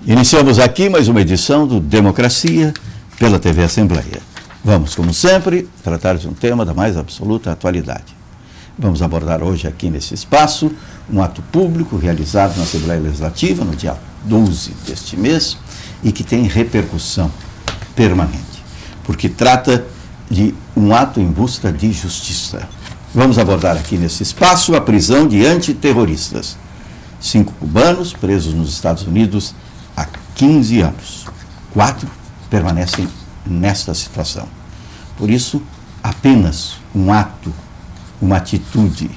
Iniciamos aqui mais uma edição do Democracia pela TV Assembleia. Vamos, como sempre, tratar de um tema da mais absoluta atualidade. Vamos abordar hoje aqui nesse espaço um ato público realizado na Assembleia Legislativa no dia 12 deste mês e que tem repercussão permanente, porque trata de um ato em busca de justiça. Vamos abordar aqui nesse espaço a prisão de antiterroristas. 5 cubanos presos nos Estados Unidos há 15 anos. 4 permanecem nesta situação. Por isso, apenas um ato, uma atitude,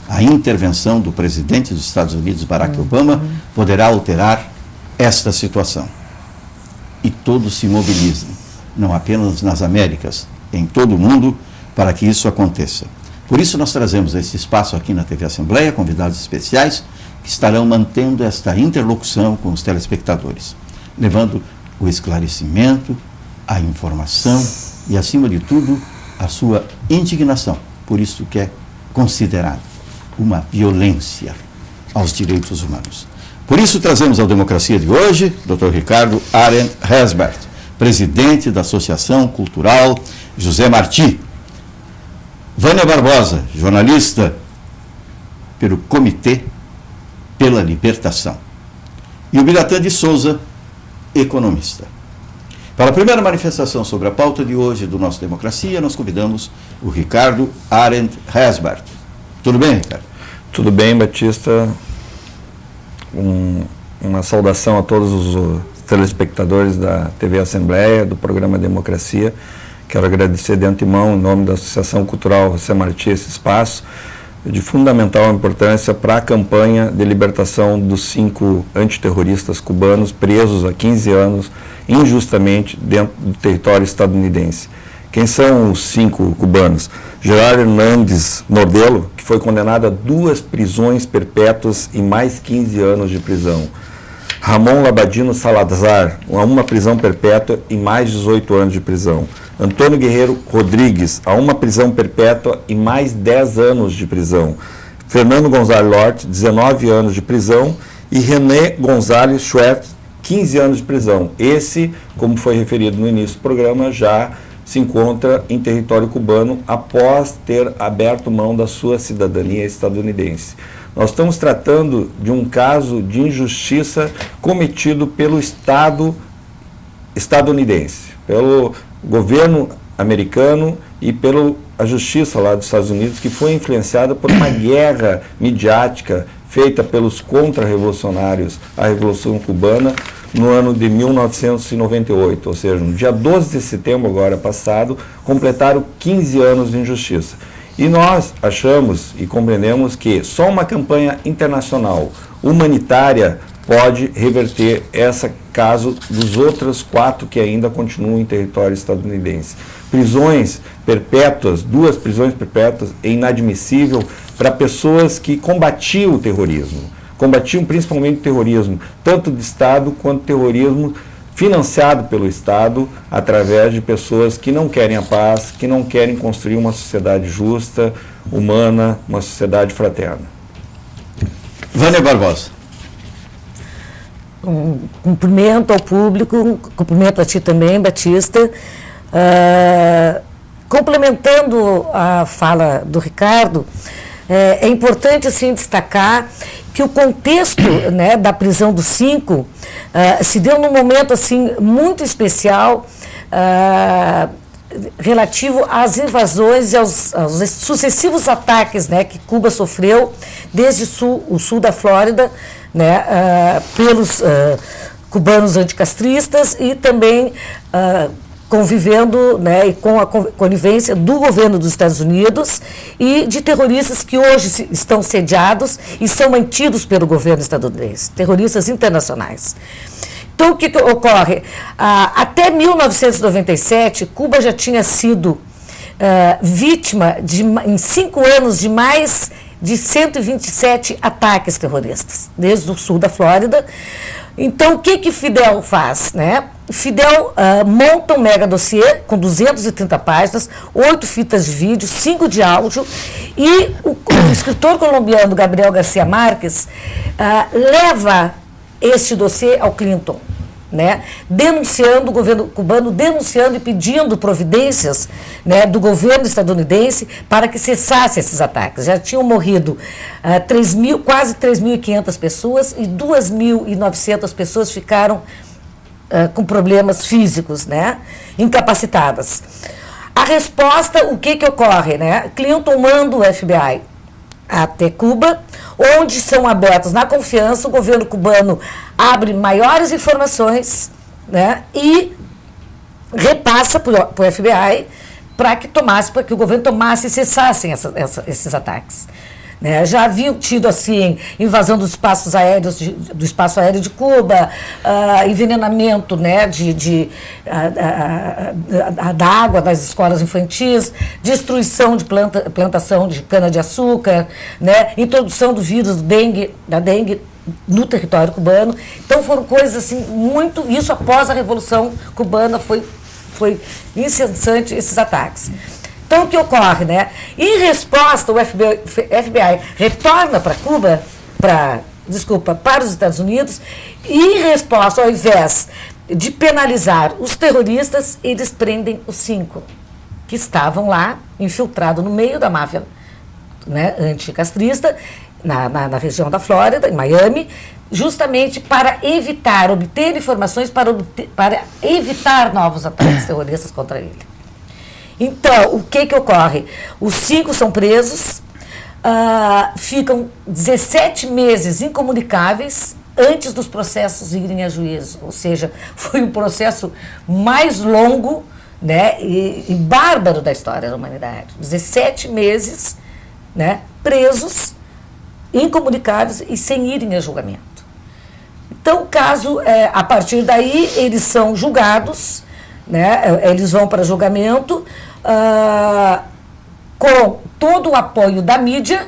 a intervenção do presidente dos Estados Unidos, Barack Obama, poderá alterar esta situação. E todos se mobilizem, não apenas nas Américas, em todo o mundo, para que isso aconteça. Por isso, nós trazemos esse espaço aqui na TV Assembleia, convidados especiais, que estarão mantendo esta interlocução com os telespectadores, levando o esclarecimento, a informação e, acima de tudo, a sua indignação por isso que é considerado uma violência aos direitos humanos. Por isso, trazemos à Democracia de hoje Dr. Ricardo Arendt Hesbert, presidente da Associação Cultural José Marti, Vânia Barbosa, jornalista pelo Comitê pela Libertação, e o Biratã de Souza, economista. Para a primeira manifestação sobre a pauta de hoje do nosso Democracia, nós convidamos o Ricardo Arendt Hesbert. Tudo bem, Ricardo? Tudo bem, Batista. Uma saudação a todos os telespectadores da TV Assembleia, do programa Democracia. Quero agradecer de antemão, em nome da Associação Cultural José Marti, esse espaço de fundamental importância para a campanha de libertação dos 5 antiterroristas cubanos presos há 15 anos injustamente dentro do território estadunidense. Quem são os 5 cubanos? Gerardo Hernández Nordelo, que foi condenado a 2 prisões perpétuas e mais 15 anos de prisão. Ramon Labadino Salazar, a 1 prisão perpétua e mais 18 anos de prisão. Antônio Guerreiro Rodrigues, a 1 prisão perpétua e mais 10 anos de prisão. Fernando Gonzalez Lorte, 19 anos de prisão. E René Gonzalez Schwertz, 15 anos de prisão. Esse, como foi referido no início do programa, já se encontra em território cubano após ter aberto mão da sua cidadania estadunidense. Nós estamos tratando de um caso de injustiça cometido pelo Estado estadunidense, pelo governo americano e pela justiça lá dos Estados Unidos, que foi influenciada por uma guerra midiática feita pelos contra-revolucionários à Revolução Cubana no ano de 1998, ou seja, no dia 12 de setembro agora passado, completaram 15 anos de injustiça. E nós achamos e compreendemos que só uma campanha internacional humanitária pode reverter esse caso dos outros 4 que ainda continuam em território estadunidense. Prisões perpétuas, 2 prisões perpétuas, é inadmissível para pessoas que combatiam o terrorismo. Combatiam principalmente o terrorismo, tanto de Estado quanto terrorismo financiado pelo Estado, através de pessoas que não querem a paz, que não querem construir uma sociedade justa, humana, uma sociedade fraterna. Vânia Barbosa. Um cumprimento ao público, cumprimento a ti também, Batista. Complementando a fala do Ricardo, é importante assim, destacar que o contexto, né, da prisão dos 5 se deu num momento assim, muito especial, relativo às invasões e aos sucessivos ataques, né, que Cuba sofreu desde o sul da Flórida, né, pelos cubanos anticastristas e também convivendo, né, com a conivência do governo dos Estados Unidos e de terroristas que hoje estão sediados e são mantidos pelo governo estadunidense, terroristas internacionais. Então, o que ocorre? Até 1997, Cuba já tinha sido vítima, em 5 anos, de mais de 127 ataques terroristas, desde o sul da Flórida. Então, o que Fidel faz, né? Fidel monta um mega dossiê com 230 páginas, 8 fitas de vídeo, 5 de áudio, e o escritor colombiano Gabriel García Márquez leva este dossiê ao Clinton. né, denunciando o governo cubano, denunciando e pedindo providências, né, do governo estadunidense para que cessasse esses ataques. Já tinham morrido quase 3.500 pessoas e 2.900 pessoas ficaram com problemas físicos, né, incapacitadas. A resposta, o que ocorre, né? Clinton manda o FBI até Cuba, onde são abertos na confiança, o governo cubano abre maiores informações, né, e repassa para o FBI para que o governo tomasse e cessassem esses ataques. Né? Já haviam tido, assim, invasão dos espaços aéreos do espaço aéreo de Cuba, envenenamento, né, da água das escolas infantis, destruição de plantação de cana-de-açúcar, né, introdução do vírus da dengue no território cubano. Então foram coisas assim, muito... Isso após a Revolução Cubana foi incessante esses ataques. Então, o que ocorre, né? Em resposta, o FBI retorna para Cuba, para os Estados Unidos, e em resposta, ao invés de penalizar os terroristas, eles prendem os 5 que estavam lá, infiltrados no meio da máfia, né, anticastrista, na região da Flórida, em Miami, justamente para obter informações para evitar novos ataques terroristas contra ele. Então, o que ocorre? Os 5 são presos, ficam 17 meses incomunicáveis antes dos processos irem a juízo. Ou seja, foi o processo mais longo, né, e bárbaro da história da humanidade. 17 meses, né, presos, incomunicáveis e sem irem a julgamento. Então, o caso, a partir daí, eles são julgados, né, eles vão para julgamento com todo o apoio da mídia,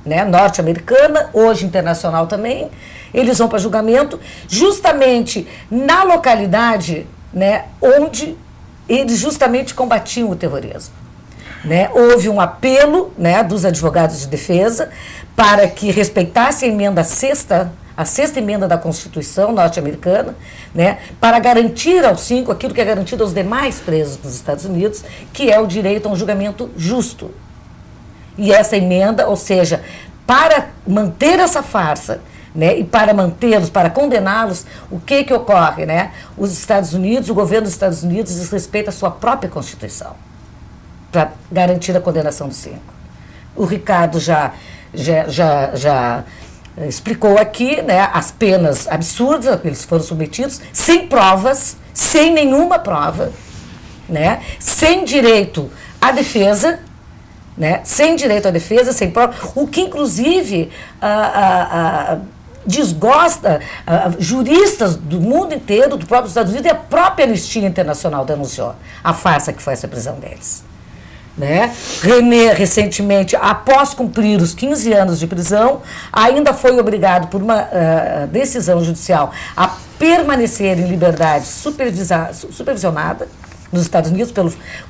né, norte-americana, hoje internacional também. Eles vão para julgamento justamente na localidade, né, onde eles justamente combatiam o terrorismo. Né? Houve um apelo, né, dos advogados de defesa para que respeitasse a emenda a sexta emenda da Constituição norte-americana, né, para garantir aos 5 aquilo que é garantido aos demais presos dos Estados Unidos, que é o direito a um julgamento justo. E essa emenda, ou seja, para manter essa farsa, né, e para mantê-los, para condená-los, o que ocorre? Né? Os Estados Unidos, o governo dos Estados Unidos desrespeita a sua própria Constituição para garantir a condenação dos 5. O Ricardo já explicou aqui, né, as penas absurdas a que eles foram submetidos, sem provas, sem nenhuma prova, né, sem direito à defesa, né, sem prova, o que inclusive desgosta juristas do mundo inteiro, do próprio Estados Unidos, e a própria Anistia Internacional denunciou a farsa que foi essa prisão deles. Né? René, recentemente, após cumprir os 15 anos de prisão, ainda foi obrigado por uma decisão judicial a permanecer em liberdade supervisionada nos Estados Unidos,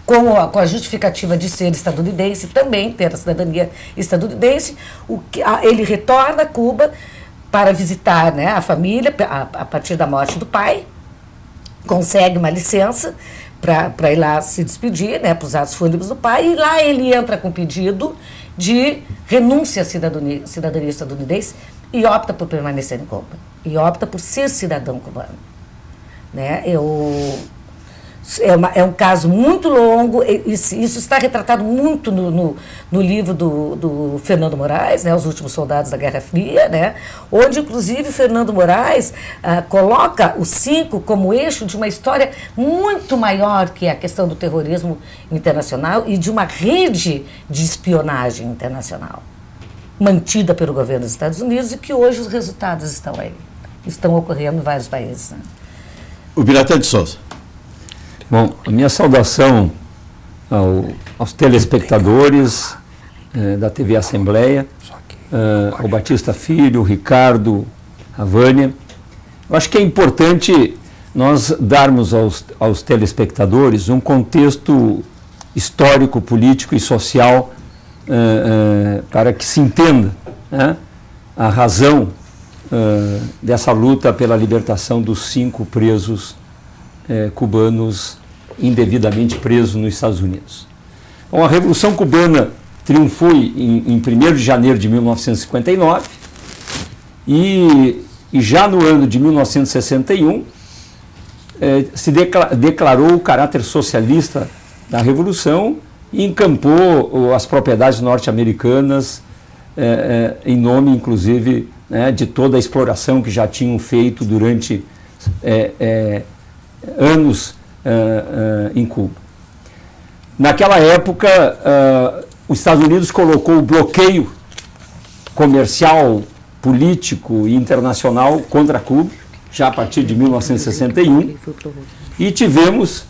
com a justificativa de ser estadunidense, também ter a cidadania estadunidense. Ele retorna a Cuba para visitar, né, a família a partir da morte do pai, consegue uma licença para ir lá se despedir, né, para os atos fúnebres do pai, e lá ele entra com pedido de renúncia à cidadania estadunidense e opta por permanecer em Cuba, e opta por ser cidadão cubano. Né? É um caso muito longo, isso está retratado muito no livro do Fernando Moraes, né, Os Últimos Soldados da Guerra Fria, né, onde, inclusive, Fernando Moraes coloca os 5 como eixo de uma história muito maior que a questão do terrorismo internacional e de uma rede de espionagem internacional mantida pelo governo dos Estados Unidos, e que hoje os resultados estão ocorrendo em vários países. Né? O Biratã de Souza. Bom, a minha saudação aos telespectadores da TV Assembleia, ao Batista Filho, Ricardo, a Vânia. Eu acho que é importante nós darmos aos telespectadores um contexto histórico, político e social para que se entenda, né, a razão dessa luta pela libertação dos 5 presos cubanos indevidamente presos nos Estados Unidos. Bom, a Revolução Cubana triunfou em 1º de janeiro de 1959 e já no ano de 1961 se declarou o caráter socialista da Revolução e encampou as propriedades norte-americanas em nome, inclusive, de toda a exploração que já tinham feito durante anos em Cuba. Naquela época, os Estados Unidos colocou o bloqueio comercial, político e internacional contra Cuba, já a partir de 1961, e tivemos,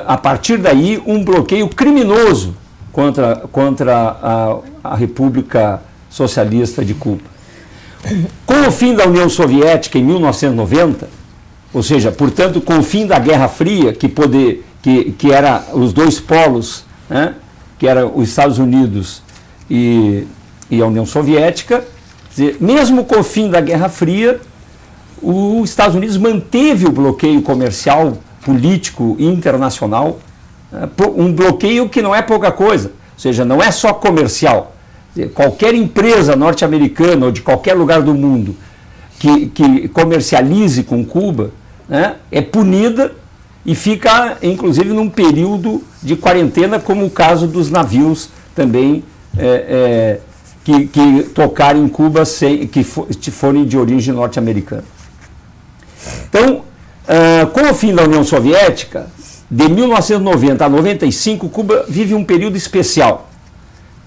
a partir daí, um bloqueio criminoso contra a República Socialista de Cuba. Com o fim da União Soviética em 1990, ou seja, portanto, com o fim da Guerra Fria, que era os dois polos, que eram os Estados Unidos e a União Soviética, mesmo com o fim da Guerra Fria, os Estados Unidos manteve o bloqueio comercial, político e internacional, um bloqueio que não é pouca coisa, ou seja, não é só comercial. Qualquer empresa norte-americana ou de qualquer lugar do mundo que comercialize com Cuba é punida e fica, inclusive, num período de quarentena, como o caso dos navios também que tocarem em Cuba que forem de origem norte-americana. Então, com o fim da União Soviética, de 1990 a 95, Cuba vive um período especial,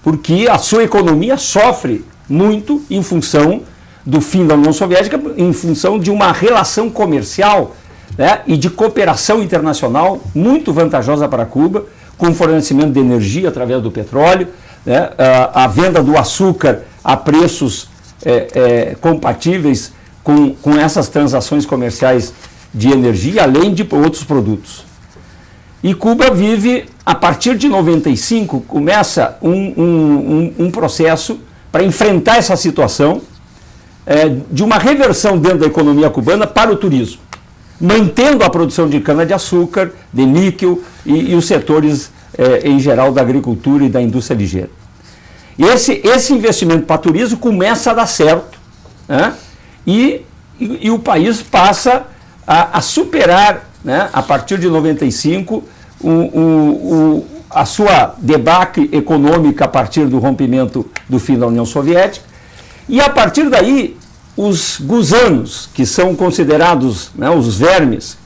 porque a sua economia sofre muito em função do fim da União Soviética, em função de uma relação comercial e de cooperação internacional muito vantajosa para Cuba, com fornecimento de energia através do petróleo, a venda do açúcar a preços compatíveis com essas transações comerciais de energia, além de outros produtos. E Cuba vive, a partir de 95, começa um processo para enfrentar essa situação de uma reversão dentro da economia cubana para o turismo, mantendo a produção de cana-de-açúcar, de níquel e os setores em geral da agricultura e da indústria ligeira. E esse investimento para turismo começa a dar certo, e o país passa a superar, a partir de 95, a sua debacle econômica a partir do rompimento do fim da União Soviética, e a partir daí os gusanos, que são considerados os vermes,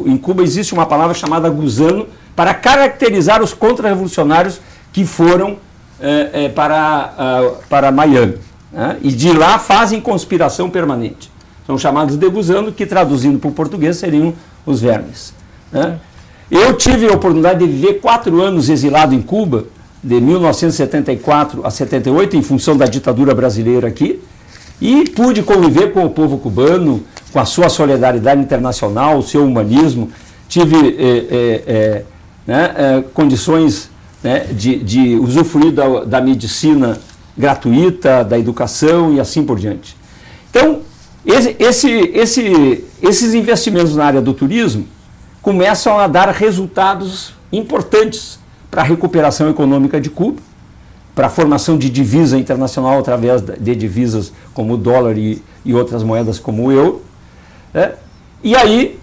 em Cuba existe uma palavra chamada gusano para caracterizar os contra-revolucionários que foram para Miami, e de lá fazem conspiração permanente. São chamados de gusano, que traduzindo para o português seriam os vermes. Eu tive a oportunidade de viver 4 anos exilado em Cuba, de 1974 a 78, em função da ditadura brasileira aqui, e pude conviver com o povo cubano, com a sua solidariedade internacional, o seu humanismo. Tive condições de usufruir da medicina gratuita, da educação e assim por diante. Então, esses investimentos na área do turismo começam a dar resultados importantes para a recuperação econômica de Cuba, para a formação de divisa internacional através de divisas como o dólar e outras moedas como o euro. E aí,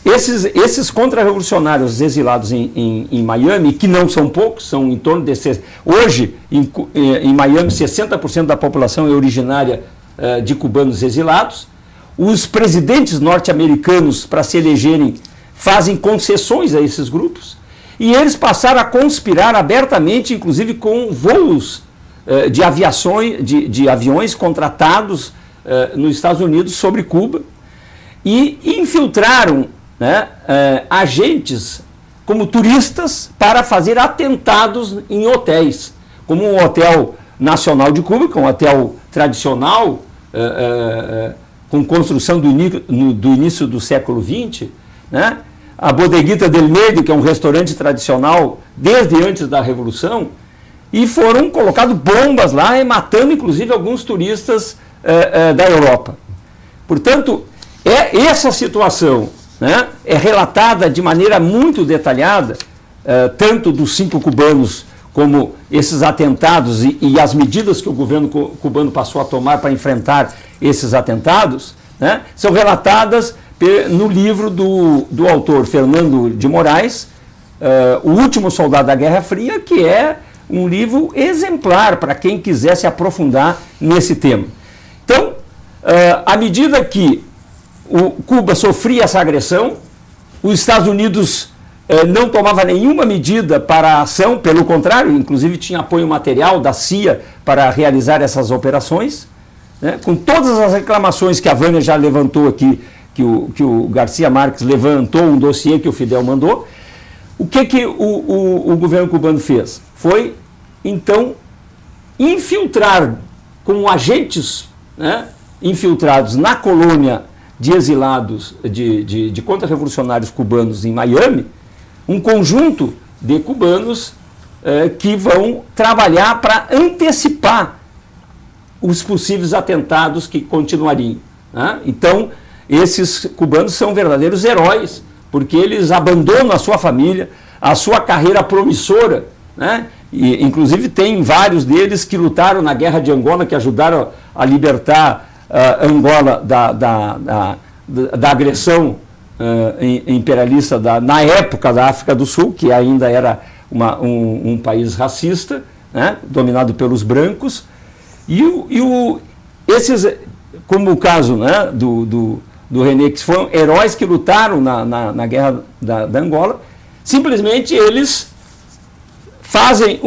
esses contra-revolucionários exilados em Miami, que não são poucos, são em torno de... Hoje, em Miami, 60% da população é originária de cubanos exilados. Os presidentes norte-americanos, para se elegerem, fazem concessões a esses grupos, e eles passaram a conspirar abertamente, inclusive com voos de aviões contratados nos Estados Unidos sobre Cuba, e infiltraram agentes como turistas para fazer atentados em hotéis, como o Hotel Nacional de Cuba, que é um hotel tradicional, com construção do início do século XX, a Bodeguita del Medio, que é um restaurante tradicional desde antes da Revolução, e foram colocadas bombas lá, e matando inclusive alguns turistas da Europa. Portanto, essa situação, né, é relatada de maneira muito detalhada, tanto dos 5 cubanos como esses atentados e as medidas que o governo cubano passou a tomar para enfrentar esses atentados, né, são relatadas no livro do autor Fernando de Moraes, O Último Soldado da Guerra Fria, que é um livro exemplar para quem quiser se aprofundar nesse tema. Então, à medida que Cuba sofria essa agressão, os Estados Unidos não tomava nenhuma medida para a ação, pelo contrário, inclusive tinha apoio material da CIA para realizar essas operações, né, com todas as reclamações que a Vânia já levantou aqui, que o Garcia Marques levantou um dossiê que o Fidel mandou. O que o governo cubano fez? Foi, então, infiltrar com agentes, né, infiltrados na colônia de exilados, de contra-revolucionários cubanos em Miami, um conjunto de cubanos que vão trabalhar para antecipar os possíveis atentados que continuariam, né? Então, esses cubanos são verdadeiros heróis, porque eles abandonam a sua família, a sua carreira promissora, né? E, inclusive, tem vários deles que lutaram na Guerra de Angola, que ajudaram a libertar Angola da agressão imperialista na época da África do Sul, que ainda era um país racista, né, dominado pelos brancos. Esses, como o caso, né, do René, que foram heróis que lutaram na Guerra da Angola, simplesmente eles fazem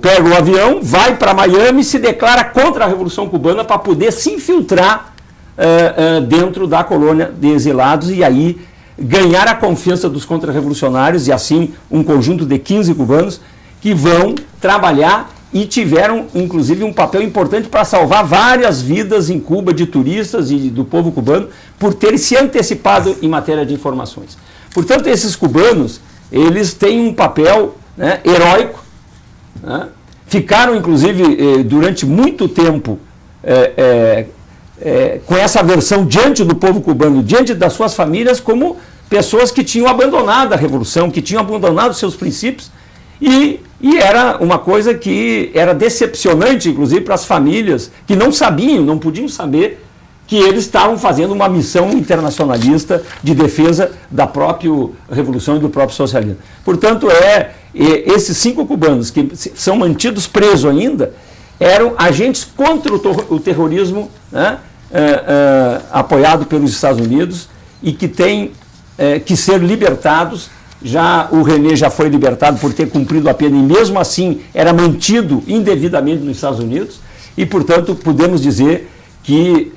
pegam o avião, vai para Miami, se declara contra a Revolução Cubana para poder se infiltrar dentro da colônia de exilados e aí ganhar a confiança dos contra-revolucionários, e assim um conjunto de 15 cubanos que vão trabalhar e tiveram, inclusive, um papel importante para salvar várias vidas em Cuba de turistas e do povo cubano por terem se antecipado em matéria de informações. Portanto, esses cubanos, eles têm um papel, né, heróico, né? Ficaram, inclusive, durante muito tempo com essa aversão diante do povo cubano, diante das suas famílias, como pessoas que tinham abandonado a revolução, que tinham abandonado seus princípios, e era uma coisa que era decepcionante, inclusive, para as famílias que não sabiam, não podiam saber que eles estavam fazendo uma missão internacionalista de defesa da própria revolução e do próprio socialismo. Portanto, esses 5 cubanos que são mantidos presos ainda eram agentes contra o terrorismo, né, apoiado pelos Estados Unidos e que têm que ser libertados. O René já foi libertado por ter cumprido a pena e mesmo assim era mantido indevidamente nos Estados Unidos e, portanto, podemos dizer que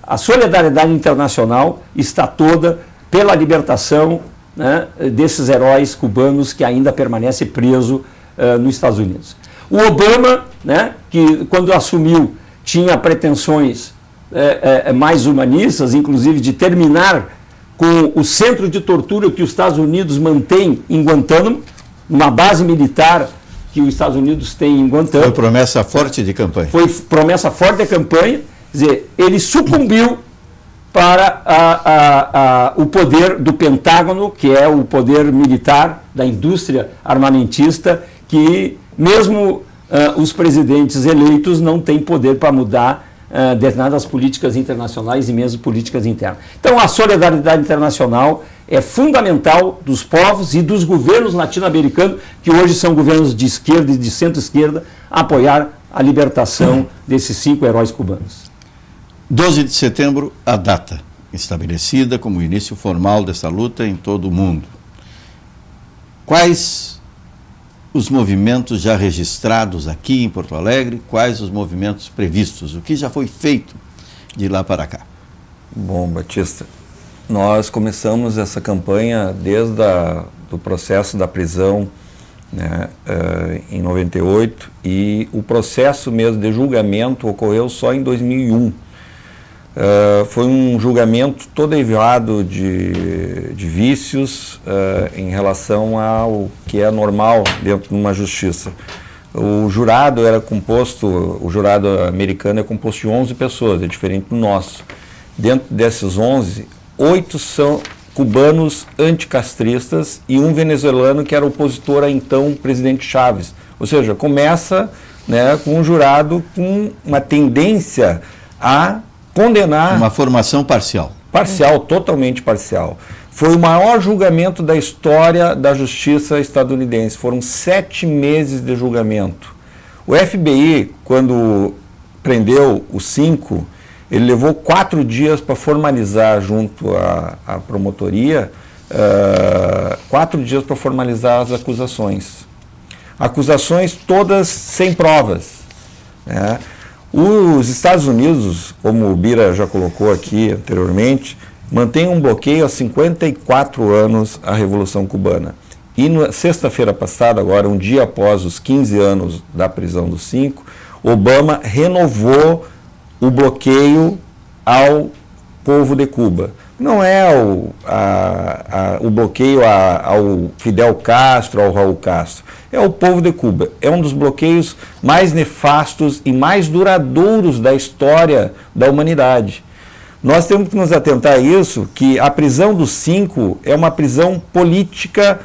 a solidariedade internacional está toda pela libertação, né, desses heróis cubanos que ainda permanecem presos nos Estados Unidos. O Obama, né, que quando assumiu tinha pretensões mais humanistas, inclusive de terminar com o centro de tortura que os Estados Unidos mantém em Guantánamo, uma base militar que os Estados Unidos têm em Guantánamo. Foi promessa forte de campanha. Foi promessa forte de campanha, quer dizer, ele sucumbiu para o poder do Pentágono, que é o poder militar da indústria armamentista, que mesmo os presidentes eleitos não têm poder para mudar determinadas políticas internacionais e mesmo políticas internas. Então, a solidariedade internacional é fundamental dos povos e dos governos latino-americanos, que hoje são governos de esquerda e de centro-esquerda, apoiar a libertação desses 5 heróis cubanos. 12 de setembro, a data estabelecida como início formal dessa luta em todo o mundo. Quais os movimentos já registrados aqui em Porto Alegre? Quais os movimentos previstos? O que já foi feito de lá para cá? Bom, Batista, nós começamos essa campanha desde o processo da prisão, né, em 98, e o processo mesmo de julgamento ocorreu só em 2001. Foi um julgamento todo derivado de vícios em relação ao que é normal dentro de uma justiça. o jurado era composto, o jurado americano é composto de 11 pessoas, é diferente do nosso. Dentro desses 11, 8 são cubanos anticastristas e um venezuelano que era opositor a então presidente Chávez. Ou seja, começa, né, com um jurado com uma tendência a condenar... Uma formação parcial. Parcial, totalmente parcial. Foi o maior julgamento da história da justiça estadunidense. Foram 7 meses de julgamento. O FBI, quando prendeu os 5, ele levou 4 dias para formalizar junto à promotoria, 4 dias para formalizar as acusações. Acusações todas sem provas, né? Os Estados Unidos, como o Bira já colocou aqui anteriormente, mantém um bloqueio há 54 anos à Revolução Cubana. E na sexta-feira passada, agora um dia após os 15 anos da prisão dos 5, Obama renovou o bloqueio ao povo de Cuba. Não é o bloqueio ao Fidel Castro, ao Raul Castro. É o povo de Cuba. É um dos bloqueios mais nefastos e mais duradouros da história da humanidade. Nós temos que nos atentar a isso, que a prisão dos 5 é uma prisão política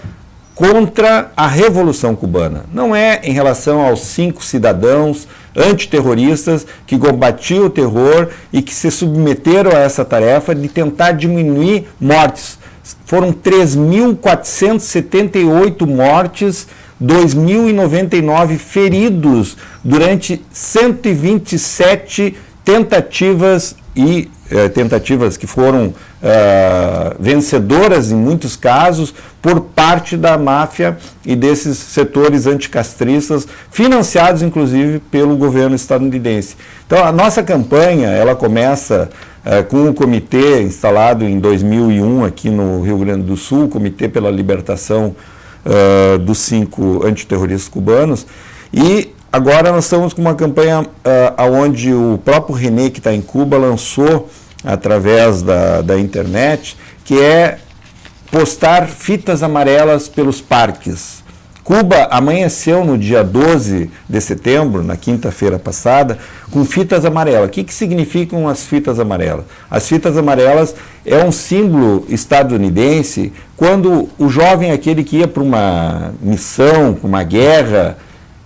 contra a Revolução Cubana. Não é em relação aos 5 cidadãos antiterroristas que combatiam o terror e que se submeteram a essa tarefa de tentar diminuir mortes. Foram 3.478 mortes, 2.099 feridos durante 127 tentativas que foram vencedoras em muitos casos por parte da máfia e desses setores anticastristas, financiados inclusive pelo governo estadunidense. Então a nossa campanha, ela começa com um comitê instalado em 2001 aqui no Rio Grande do Sul, o Comitê pela Libertação dos 5 antiterroristas cubanos, e agora nós estamos com uma campanha onde o próprio René, que está em Cuba, lançou através da internet, que é postar fitas amarelas pelos parques. Cuba amanheceu no dia 12 de setembro, na quinta-feira passada, com fitas amarelas. O que significam as fitas amarelas? As fitas amarelas é um símbolo estadunidense quando o jovem, aquele que ia para uma missão, para uma guerra,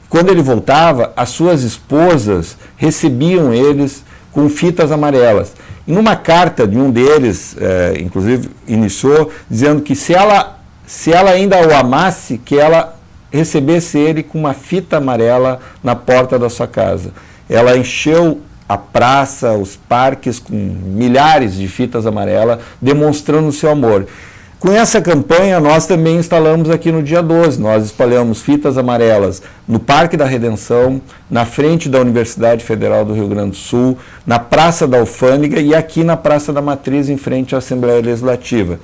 quando ele voltava, as suas esposas recebiam eles com fitas amarelas. E numa carta de um deles, inclusive, iniciou dizendo que se ela ainda o amasse, que ela recebesse ele com uma fita amarela na porta da sua casa. Ela encheu a praça, os parques com milhares de fitas amarelas, demonstrando o seu amor. Com essa campanha, nós também instalamos aqui no dia 12, nós espalhamos fitas amarelas no Parque da Redenção, na frente da Universidade Federal do Rio Grande do Sul, na Praça da Alfândega e aqui na Praça da Matriz, em frente à Assembleia Legislativa.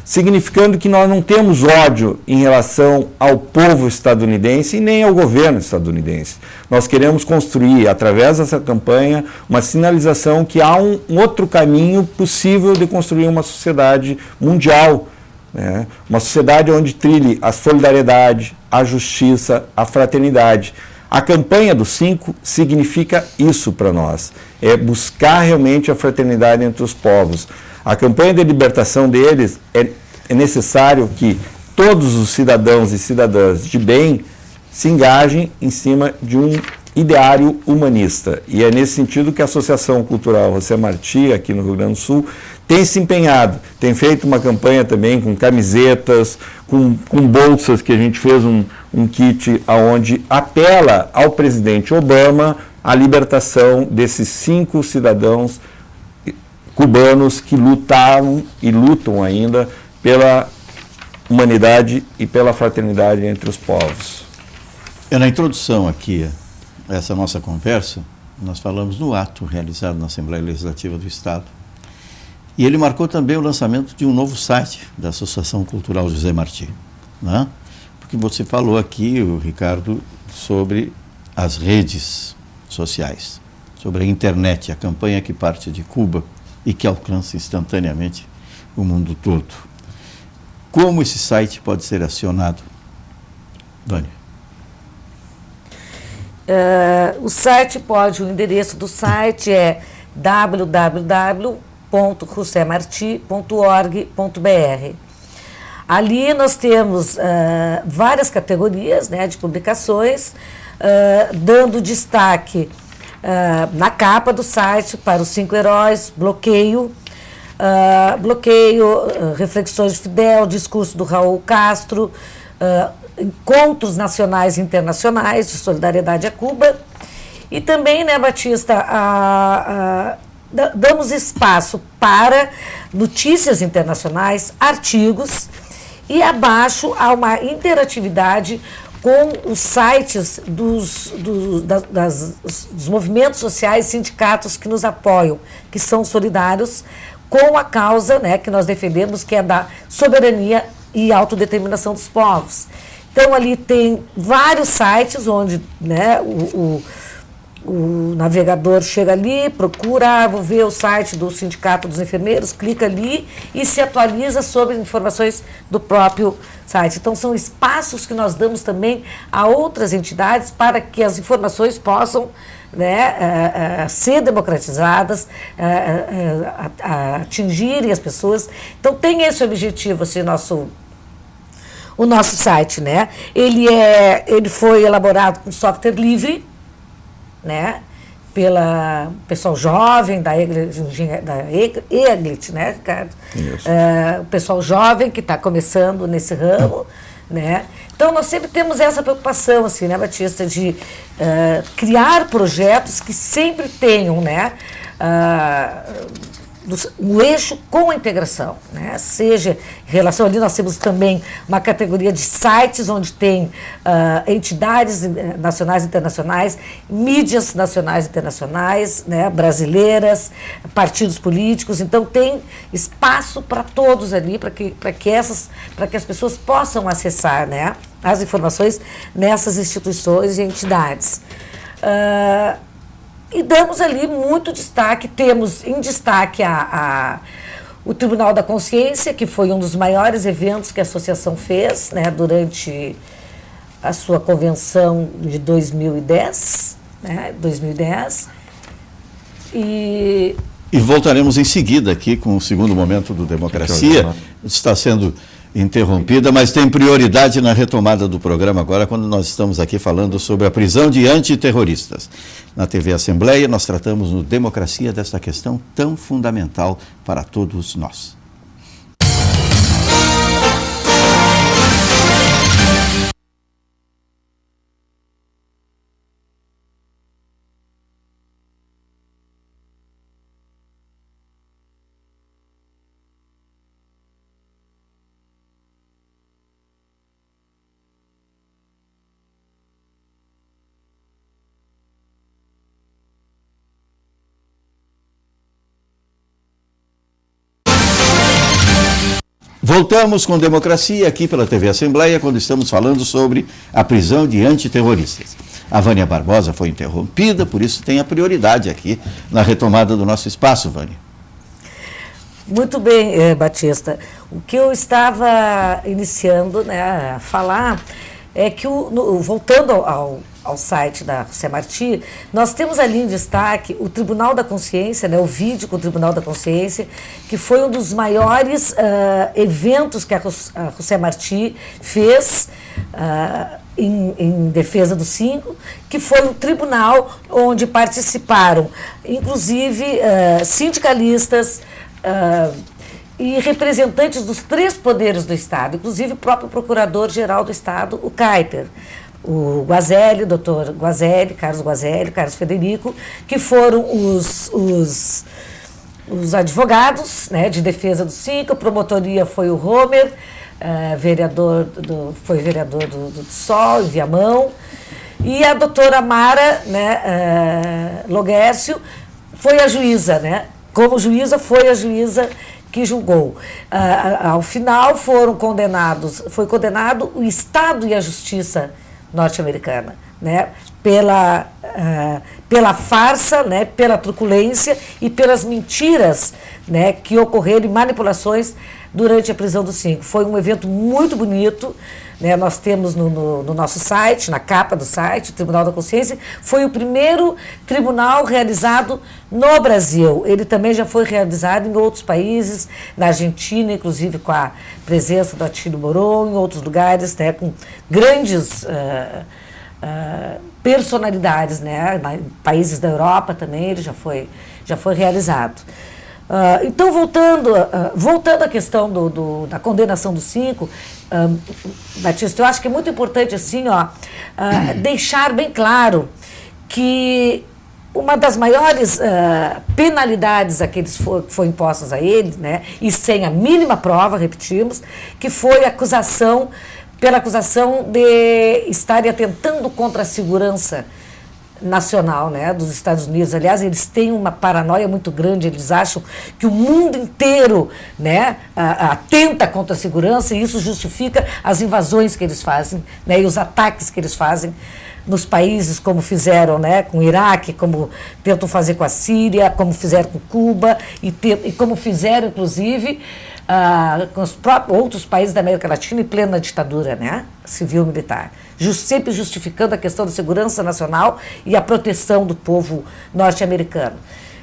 Significando que nós não temos ódio em relação ao povo estadunidense e nem ao governo estadunidense. Nós queremos construir, através dessa campanha, uma sinalização que há um outro caminho possível de construir uma sociedade mundial, né? Uma sociedade onde trilhe a solidariedade, a justiça, a fraternidade. A campanha dos 5 significa isso para nós, é buscar realmente a fraternidade entre os povos. A campanha de libertação deles é necessário que todos os cidadãos e cidadãs de bem se engajem em cima de um ideário humanista. E é nesse sentido que a Associação Cultural José Martí, aqui no Rio Grande do Sul, tem se empenhado, tem feito uma campanha também com camisetas, com bolsas, que a gente fez um kit onde apela ao presidente Obama a libertação desses 5 cidadãos cubanos que lutaram e lutam ainda pela humanidade e pela fraternidade entre os povos. Na introdução aqui a essa nossa conversa, nós falamos no ato realizado na Assembleia Legislativa do Estado. E ele marcou também o lançamento de um novo site da Associação Cultural José Martí, né? Porque você falou aqui, Ricardo, sobre as redes sociais, sobre a internet, a campanha que parte de Cuba e que alcança instantaneamente o mundo todo. Como esse site pode ser acionado, Vânia? O endereço do site é www.josemarti.org.br. Ali nós temos várias categorias, né, de publicações, dando destaque na capa do site para os 5 heróis, bloqueio, reflexões de Fidel, discurso do Raul Castro, encontros nacionais e internacionais de solidariedade a Cuba. E também, né, Batista, damos espaço para notícias internacionais, artigos, e abaixo há uma interatividade com os sites dos movimentos sociais e sindicatos que nos apoiam, que são solidários com a causa, né, que nós defendemos, que é da soberania e autodeterminação dos povos. Então, ali tem vários sites onde, né, o navegador chega ali, procura, vou ver o site do Sindicato dos Enfermeiros, clica ali e se atualiza sobre informações do próprio site. Então, são espaços que nós damos também a outras entidades para que as informações possam, né, ser democratizadas, atingirem as pessoas. Então, tem esse objetivo, assim, o nosso site, né? Ele foi elaborado com software livre, né, pela pessoal jovem da EGLIT, né, Ricardo? O pessoal jovem que está começando nesse ramo, né? Então, nós sempre temos essa preocupação, assim, né, Batista, de criar projetos que sempre tenham, né, um eixo com a integração, né? Seja em relação ali, nós temos também uma categoria de sites onde tem entidades nacionais e internacionais, mídias nacionais e internacionais, né, brasileiras, partidos políticos. Então tem espaço para todos ali, para que as pessoas possam acessar, né, as informações nessas instituições e entidades. E damos ali muito destaque, temos em destaque o Tribunal da Consciência, que foi um dos maiores eventos que a associação fez, né, durante a sua convenção de 2010, né, 2010. E voltaremos em seguida aqui com o segundo momento do Democracia. Está sendo interrompida, mas tem prioridade na retomada do programa agora, quando nós estamos aqui falando sobre a prisão de antiterroristas. Na TV Assembleia, nós tratamos no Democracia desta questão tão fundamental para todos nós. Voltamos com Democracia aqui pela TV Assembleia, quando estamos falando sobre a prisão de antiterroristas. A Vânia Barbosa foi interrompida, por isso tem a prioridade aqui na retomada do nosso espaço, Vânia. Muito bem, Batista. O que eu estava iniciando, né, a falar é que, voltando ao site da José Marti, nós temos ali em destaque o Tribunal da Consciência, né, o vídeo com o Tribunal da Consciência, que foi um dos maiores eventos que a José Marti fez em defesa dos 5, que foi um tribunal onde participaram, inclusive, sindicalistas e representantes dos 3 poderes do Estado, inclusive o próprio Procurador-Geral do Estado, o Kuyper, o Guazelli, doutor Guazelli, Carlos Federico, que foram os advogados, né, de defesa dos 5, a promotoria foi o Romer, foi vereador do PSOL, em Viamão, e a doutora Mara, né, Loguércio, foi a juíza, né, como juíza, foi a juíza que julgou. Ao final foi condenado o Estado e a Justiça norte-americana, né, pela farsa, né, pela truculência e pelas mentiras, né, que ocorreram e manipulações durante a prisão dos 5. Foi um evento muito bonito, né, nós temos no nosso site, na capa do site, o Tribunal da Consciência, foi o primeiro tribunal realizado no Brasil. Ele também já foi realizado em outros países, na Argentina, inclusive com a presença do Atílio Moron, em outros lugares, né, com grandes personalidades, né, em países da Europa também ele já foi realizado. Então, voltando à questão da condenação dos 5, Batista, eu acho que é muito importante assim, deixar bem claro que uma das maiores penalidades que foi impostas a ele, né, e sem a mínima prova, repetimos, que foi pela acusação de estarem atentando contra a segurança nacional, né, dos Estados Unidos. Aliás, eles têm uma paranoia muito grande, eles acham que o mundo inteiro, né, atenta contra a segurança, e isso justifica as invasões que eles fazem, né, e os ataques que eles fazem nos países, como fizeram, né, com o Iraque, como tentam fazer com a Síria, como fizeram com Cuba, e como fizeram, inclusive, com os outros países da América Latina em plena ditadura, né, civil-militar, sempre justificando a questão da segurança nacional e a proteção do povo norte-americano.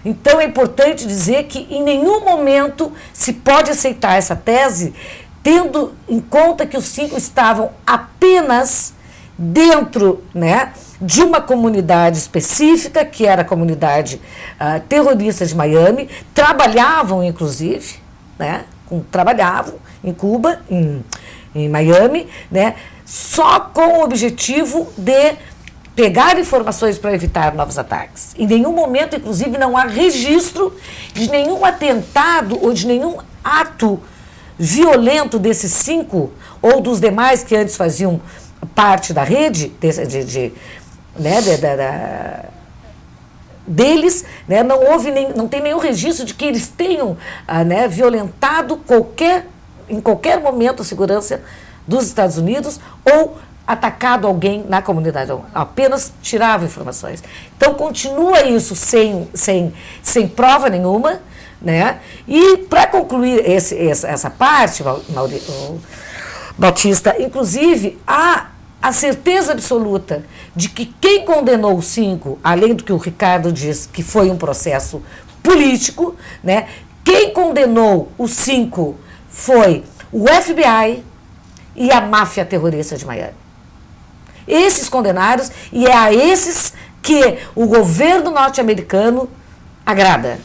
Então é importante dizer que em nenhum momento se pode aceitar essa tese, tendo em conta que os 5 estavam apenas dentro, né, de uma comunidade específica, que era a comunidade terrorista de Miami, trabalhavam inclusive, né, trabalhavam em Cuba, em Miami, né, só com o objetivo de pegar informações para evitar novos ataques. Em nenhum momento, inclusive, não há registro de nenhum atentado ou de nenhum ato violento desses 5 ou dos demais que antes faziam parte da rede deles, né, não tem nenhum registro de que eles tenham né, violentado em qualquer momento a segurança dos Estados Unidos ou atacado alguém na comunidade, apenas tirava informações. Então continua isso sem prova nenhuma, né? E para concluir essa parte, Batista, inclusive há a certeza absoluta de que quem condenou os 5, além do que o Ricardo diz, que foi um processo político, né? Quem condenou os 5 foi o FBI e a máfia terrorista de Miami. Esses condenados, e é a esses que o governo norte-americano agrada,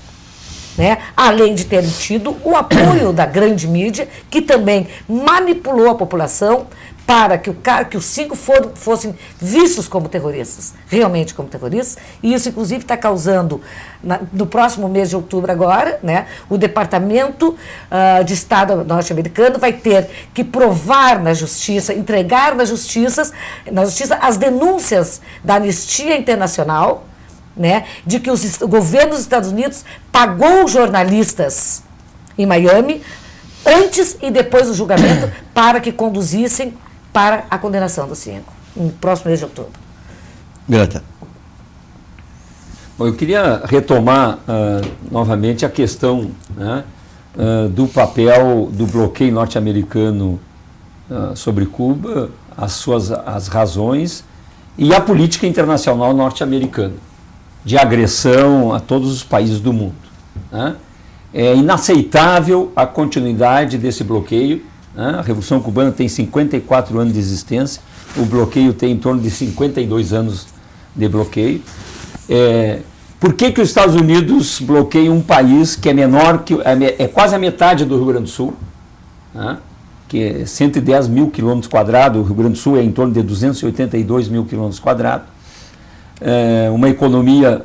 né? Além de terem tido o apoio da grande mídia, que também manipulou a população para que os 5 fossem vistos como terroristas, realmente como terroristas, e isso inclusive está causando, no próximo mês de outubro agora, né, o Departamento de Estado norte-americano vai ter que provar na justiça, entregar na justiça as denúncias da Anistia Internacional, né, de que o governo dos Estados Unidos pagou jornalistas em Miami antes e depois do julgamento para que conduzissem para a condenação dos 5, no próximo mês de outubro. Grata. Bom, eu queria retomar novamente a questão, né, do papel do bloqueio norte-americano sobre Cuba, as razões e a política internacional norte-americana de agressão a todos os países do mundo, né? É inaceitável a continuidade desse bloqueio. A Revolução Cubana tem 54 anos de existência, o bloqueio tem em torno de 52 anos de bloqueio. Por que os Estados Unidos bloqueiam um país que é menor, é quase a metade do Rio Grande do Sul, né? Que é 110 mil quilômetros quadrados, o Rio Grande do Sul é em torno de 282 mil quilômetros quadrados, uma economia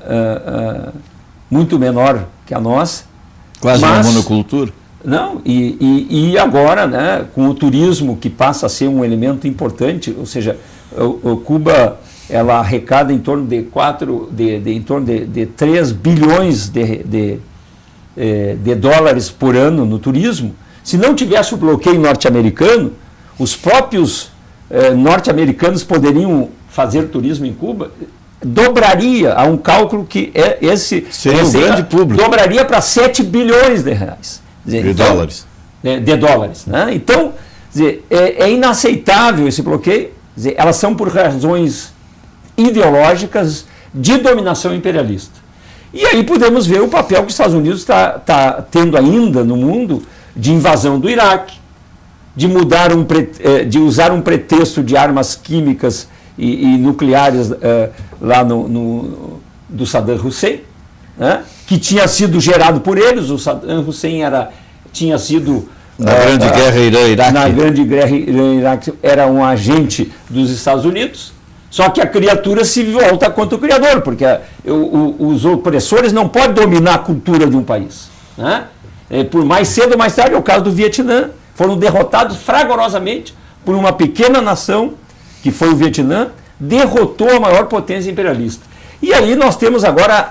muito menor que a nossa. Quase uma monocultura. Não, e agora, né, com o turismo que passa a ser um elemento importante, ou seja, Cuba ela arrecada em torno de 3 bilhões de dólares por ano no turismo. Se não tivesse o bloqueio norte-americano, os próprios norte-americanos poderiam fazer turismo em Cuba. dobraria, há um cálculo que seria um grande público. Dobraria para 7 bilhões de reais. De dólares. De dólares. Né? Então, dizer, é inaceitável esse bloqueio. Dizer, elas são por razões ideológicas de dominação imperialista. E aí podemos ver o papel que os Estados Unidos está tendo ainda no mundo de invasão do Iraque, de de usar um pretexto de armas químicas e nucleares lá do Saddam Hussein, né, que tinha sido gerado por eles. O Saddam Hussein tinha sido... Na Grande Guerra Irã-Iraque. Na Grande Guerra Irã-Iraque era um agente dos Estados Unidos, só que a criatura se volta contra o criador, porque os opressores não podem dominar a cultura de um país. Né? Por mais cedo ou mais tarde, é o caso do Vietnã, foram derrotados fragorosamente por uma pequena nação, que foi o Vietnã, derrotou a maior potência imperialista. E aí nós temos agora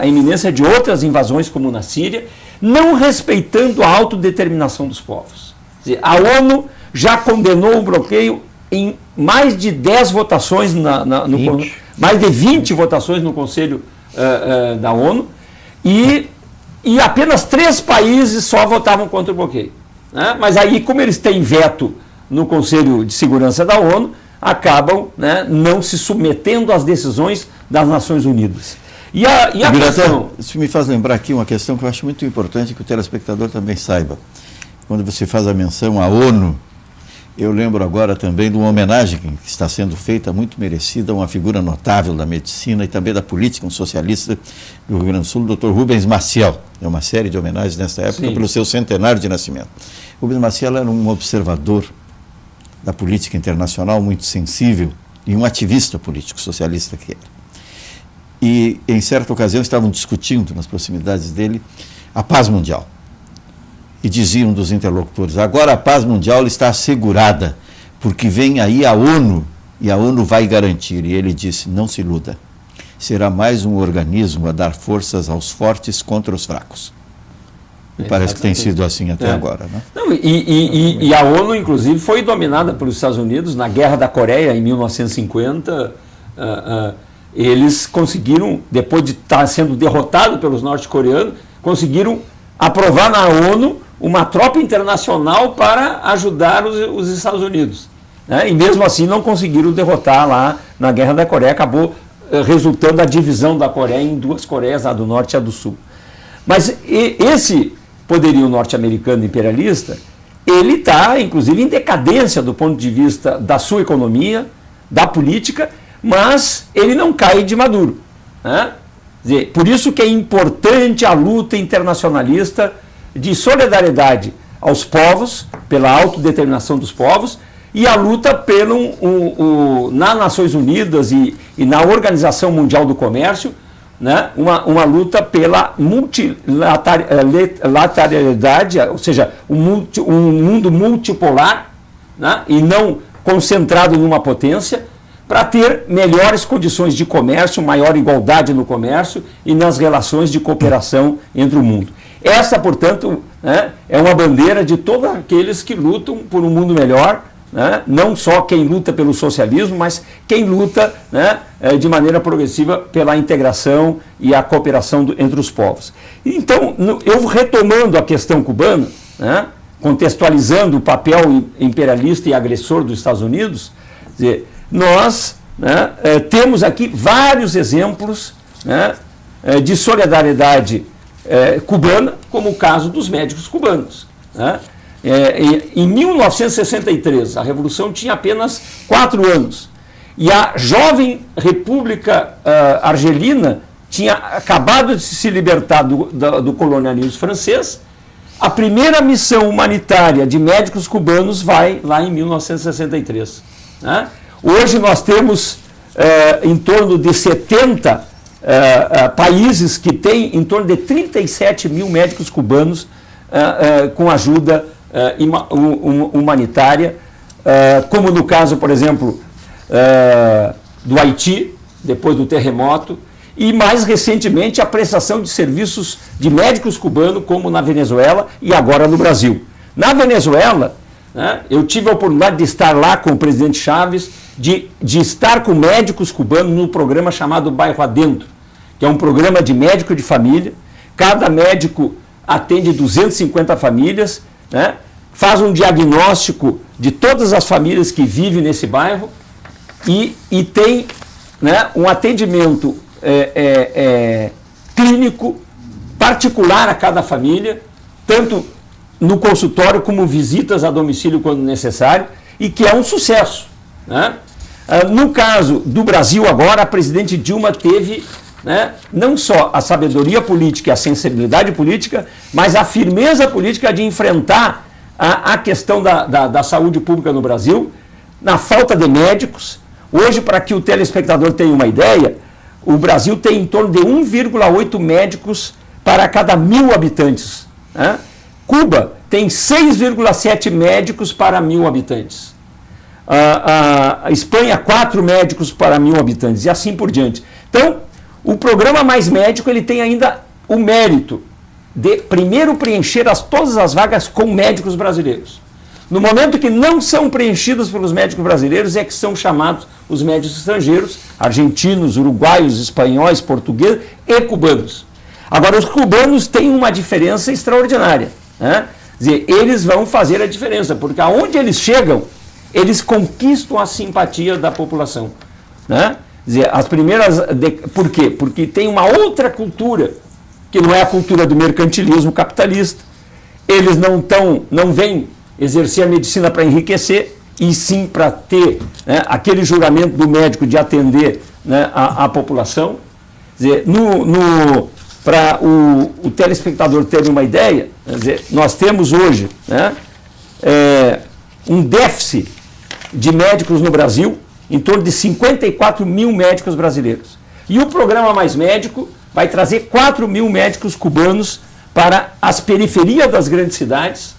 a iminência de outras invasões, como na Síria, não respeitando a autodeterminação dos povos. Quer dizer, a ONU já condenou o bloqueio em mais de 10 votações, mais de 20 votações no Conselho da ONU, e apenas 3 países só votavam contra o bloqueio. Né? Mas aí, como eles têm veto no Conselho de Segurança da ONU, acabam, né, não se submetendo às decisões das Nações Unidas. E a questão... Isso me faz lembrar aqui uma questão que eu acho muito importante que o telespectador também saiba. Quando você faz a menção à ONU, eu lembro agora também de uma homenagem que está sendo feita, muito merecida, a uma figura notável da medicina e também da política, um socialista do Rio Grande do Sul, o Dr. Rubens Maciel. É uma série de homenagens nesta época, sim, pelo seu centenário de nascimento. Rubens Maciel era um observador da política internacional muito sensível e um ativista político socialista que era. E, em certa ocasião, estavam discutindo, nas proximidades dele, a paz mundial. E diziam dos interlocutores, agora a paz mundial está assegurada, porque vem aí a ONU, e a ONU vai garantir. E ele disse, não se iluda, será mais um organismo a dar forças aos fortes contra os fracos. E parece que tem sido assim até agora. Né? Não, e a ONU, inclusive, foi dominada pelos Estados Unidos na Guerra da Coreia, em 1950. Eles conseguiram, depois de estar sendo derrotado pelos norte-coreanos, conseguiram aprovar na ONU uma tropa internacional para ajudar os Estados Unidos. Né? E mesmo assim não conseguiram derrotar lá na Guerra da Coreia, acabou resultando a divisão da Coreia em 2 Coreias, a do Norte e a do Sul. Mas esse poderio norte-americano imperialista, ele está, inclusive, em decadência do ponto de vista da sua economia, da política, mas ele não cai de maduro. Né? Quer dizer, por isso que é importante a luta internacionalista de solidariedade aos povos, pela autodeterminação dos povos, e a luta nas Nações Unidas e na Organização Mundial do Comércio, né? Uma luta pela multilateralidade, ou seja, um mundo multipolar, né? E não concentrado numa potência, para ter melhores condições de comércio, maior igualdade no comércio e nas relações de cooperação entre o mundo. Essa, portanto, né, é uma bandeira de todos aqueles que lutam por um mundo melhor, né, não só quem luta pelo socialismo, mas quem luta, né, de maneira progressiva pela integração e a cooperação entre os povos. Então, eu retomando a questão cubana, né, contextualizando o papel imperialista e agressor dos Estados Unidos, quer dizer, nós, né, temos aqui vários exemplos, né, de solidariedade cubana, como o caso dos médicos cubanos. Né? Em 1963, a Revolução tinha apenas 4 anos, e a jovem República Argelina tinha acabado de se libertar do colonialismo francês. A primeira missão humanitária de médicos cubanos vai lá em 1963. Né? Hoje nós temos em torno de 70 países que têm em torno de 37 mil médicos cubanos com ajuda humanitária, como no caso, por exemplo, do Haiti, depois do terremoto, e mais recentemente a prestação de serviços de médicos cubanos, como na Venezuela e agora no Brasil. Na Venezuela, né, eu tive a oportunidade de estar lá com o presidente Chávez, de estar com médicos cubanos no programa chamado Bairro Adentro, que é um programa de médico de família. Cada médico atende 250 famílias, né? Faz um diagnóstico de todas as famílias que vivem nesse bairro e tem, né, um atendimento clínico particular a cada família, tanto no consultório como visitas a domicílio quando necessário, e que é um sucesso, né? No caso do Brasil agora, a presidente Dilma teve, né, não só a sabedoria política e a sensibilidade política, mas a firmeza política de enfrentar a questão da saúde pública no Brasil, na falta de médicos. Hoje, para que o telespectador tenha uma ideia, o Brasil tem em torno de 1,8 médicos para cada 1.000 habitantes, né? Cuba tem 6,7 médicos para 1.000 habitantes. A Espanha, 4 médicos para 1.000 habitantes, e assim por diante. Então, o programa Mais Médico, ele tem ainda o mérito de, primeiro, preencher todas as vagas com médicos brasileiros. No momento que não são preenchidas pelos médicos brasileiros, é que são chamados os médicos estrangeiros, argentinos, uruguaios, espanhóis, portugueses e cubanos. Agora, os cubanos têm uma diferença extraordinária, né? Quer dizer, eles vão fazer a diferença, porque aonde eles chegam, eles conquistam a simpatia da população, né? Quer dizer, as primeiras... Por quê? Porque tem uma outra cultura, que não é a cultura do mercantilismo capitalista. Eles não vêm exercer a medicina para enriquecer, e sim para ter, né, aquele juramento do médico de atender, né, a população. Quer dizer, para o telespectador ter uma ideia, quer dizer, nós temos hoje, né, um déficit de médicos no Brasil, em torno de 54.000 médicos brasileiros. E o programa Mais Médico vai trazer 4.000 médicos cubanos para as periferias das grandes cidades,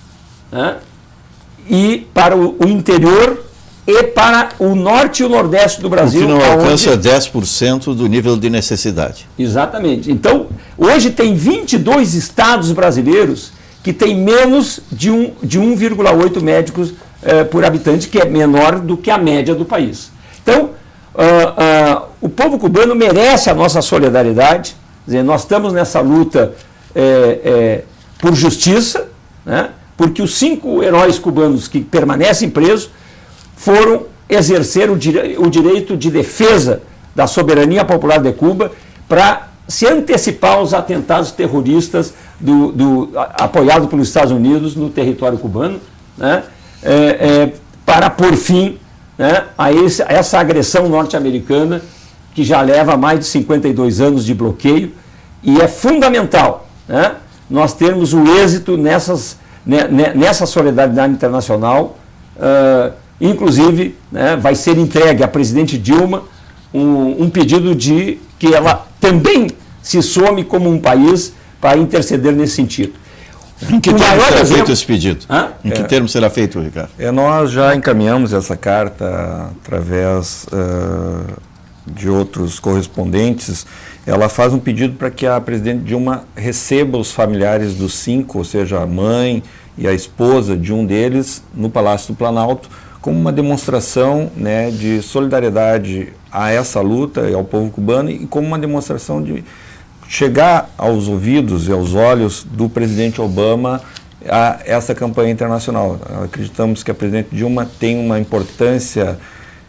né, e para o interior e para o norte e o nordeste do Brasil. Que não alcança 10% do nível de necessidade. Exatamente. Então, hoje tem 22 estados brasileiros que têm menos de 1,8 médicos por habitante, que é menor do que a média do país. Então, o povo cubano merece a nossa solidariedade. Quer dizer, nós estamos nessa luta por justiça, né? Porque os 5 heróis cubanos que permanecem presos foram exercer o direito de defesa da soberania popular de Cuba para se antecipar aos atentados terroristas apoiados pelos Estados Unidos no território cubano, né? Para pôr fim, né, a essa agressão norte-americana que já leva mais de 52 anos de bloqueio, e é fundamental, né, nós termos o êxito nessa solidariedade internacional. Inclusive, né, vai ser entregue à presidente Dilma um pedido de que ela também se some como um país para interceder nesse sentido. Em que termos será feito esse pedido? Em que termos será feito, Ricardo? Nós já encaminhamos essa carta através de outros correspondentes. Ela faz um pedido para que a presidente Dilma receba os familiares dos 5, ou seja, a mãe e a esposa de um deles, no Palácio do Planalto, como uma demonstração, né, de solidariedade a essa luta e ao povo cubano, e como uma demonstração de chegar aos ouvidos e aos olhos do presidente Obama a essa campanha internacional. Acreditamos que a presidente Dilma tem uma importância